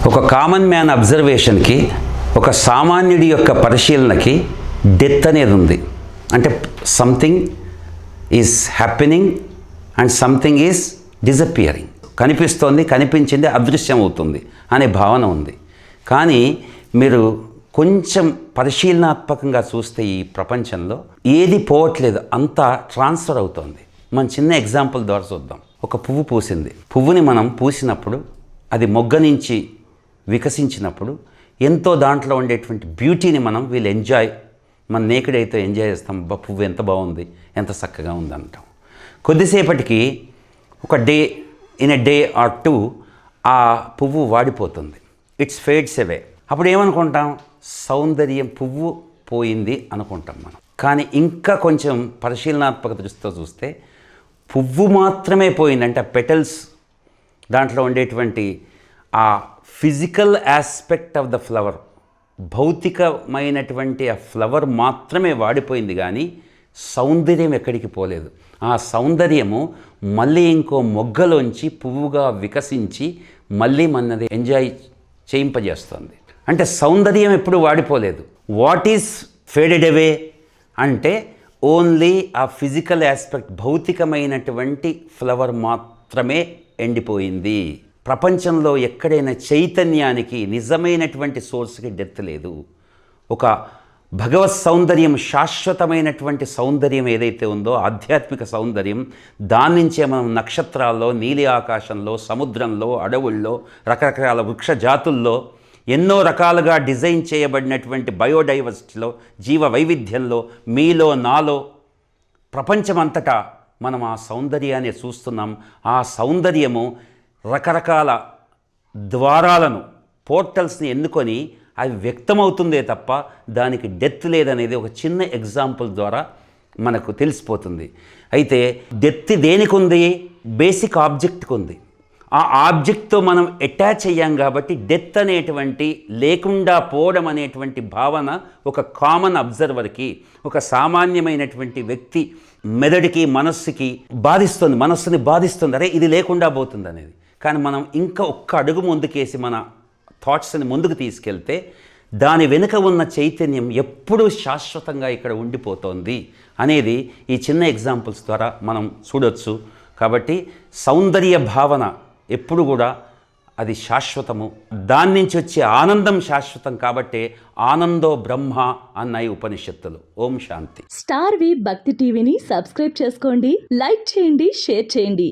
ఒక common man అబ్జర్వేషన్కి, ఒక సామాన్యుడి యొక్క పరిశీలనకి డెత్ అనేది ఉంది. అంటే something is happening and something is disappearing. కనిపిస్తోంది, కనిపించింది అదృశ్యం అవుతుంది అనే భావన ఉంది. కానీ మీరు కొంచెం పరిశీలనాత్మకంగా చూస్తే ఈ ప్రపంచంలో ఏది పోవట్లేదు, అంతా ట్రాన్స్ఫర్ అవుతోంది. మనం చిన్న ఎగ్జాంపుల్ ద్వారా చూద్దాం. ఒక పువ్వు పూసింది. పువ్వుని మనం పూసినప్పుడు అది మొగ్గ నుంచి వికసించినప్పుడు ఎంతో దాంట్లో ఉండేటువంటి బ్యూటీని మనం మన నేకెడ్ అయితే ఎంజాయ్ చేస్తాం. పువ్వు ఎంత బాగుంది, ఎంత చక్కగా ఉంది అంటాం. కొద్దిసేపటికి ఒక in a day or two ఆ పువ్వు వాడిపోతుంది. ఇట్స్ ఫేడ్స్ అవే. అప్పుడు ఏమనుకుంటాం? సౌందర్యం పువ్వు పోయింది అనుకుంటాం మనం. కానీ ఇంకా కొంచెం పరిశీలనాత్మక దృష్టితో చూస్తే పువ్వు మాత్రమే పోయింది. అంటే ఆ పెటల్స్, దాంట్లో ఉండేటువంటి ఆ physical aspect of the flower, భౌతికమైనటువంటి ఆ ఫ్లవర్ మాత్రమే వాడిపోయింది. కానీ సౌందర్యం ఎక్కడికి పోలేదు. ఆ సౌందర్యము మళ్ళీ ఇంకో మొగ్గలోంచి పువ్వుగా వికసించి మళ్ళీ మనది ఎంజాయ్ చేయింపజేస్తుంది. అంటే సౌందర్యం ఎప్పుడు వాడిపోలేదు. వాట్ ఈజ్ ఫేడెడ్ అవే అంటే ఓన్లీ ఆ ఫిజికల్ ఆస్పెక్ట్, భౌతికమైనటువంటి ఫ్లవర్ మాత్రమే ఎండిపోయింది. ప్రపంచంలో ఎక్కడైనా చైతన్యానికి, నిజమైనటువంటి సోర్స్కి డెత్ లేదు. ఒక భగవత్ సౌందర్యం, శాశ్వతమైనటువంటి సౌందర్యం ఏదైతే ఉందో, ఆధ్యాత్మిక సౌందర్యం, దాని నుంచే మనం నక్షత్రాల్లో, నీలి ఆకాశంలో, సముద్రంలో, అడవుల్లో, రకరకాల వృక్ష జాతుల్లో, ఎన్నో రకాలుగా డిజైన్ చేయబడినటువంటి బయోడైవర్సిటీలో, జీవ వైవిధ్యంలో, మీలో, నాలో, ప్రపంచమంతటా మనం ఆ సౌందర్యాన్ని చూస్తున్నాం. ఆ సౌందర్యము రకరకాల ద్వారాలను, పోర్టల్స్ని ఎన్నుకొని అవి వ్యక్తమవుతుందే తప్ప దానికి డెత్ లేదనేది ఒక చిన్న ఎగ్జాంపుల్ ద్వారా మనకు తెలిసిపోతుంది. అయితే డెత్ దేనికి ఉంది? బేసిక్ ఆబ్జెక్ట్కి ఉంది. ఆ ఆబ్జెక్ట్తో మనం అటాచ్ అయ్యాం కాబట్టి డెత్ అనేటువంటి, లేకుండా పోవడం అనేటువంటి భావన ఒక కామన్ అబ్జర్వర్కి, ఒక సామాన్యమైనటువంటి వ్యక్తి మెదడుకి, మనస్సుకి బాధిస్తుంది, మనస్సుని బాధిస్తుంది. అరే ఇది లేకుండా పోతుంది అనేది. కానీ మనం ఇంకా ఒక్క అడుగు ముందుకేసి మన థాట్స్ని ముందుకు తీసుకెళ్తే దాని వెనుక ఉన్న చైతన్యం ఎప్పుడూ శాశ్వతంగా ఇక్కడ ఉండిపోతోంది అనేది ఈ చిన్న ఎగ్జాంపుల్స్ ద్వారా మనం చూడొచ్చు. కాబట్టి సౌందర్య భావన ఎప్పుడు కూడా అది శాశ్వతము. దాని నుంచి వచ్చే ఆనందం శాశ్వతం. కాబట్టే ఆనందో బ్రహ్మ అన్నాయి ఉపనిషత్తులు. ఓం శాంతి. స్టార్ వి భక్తి టీవీని సబ్స్క్రైబ్ చేసుకోండి, లైక్ చేయండి, షేర్ చేయండి.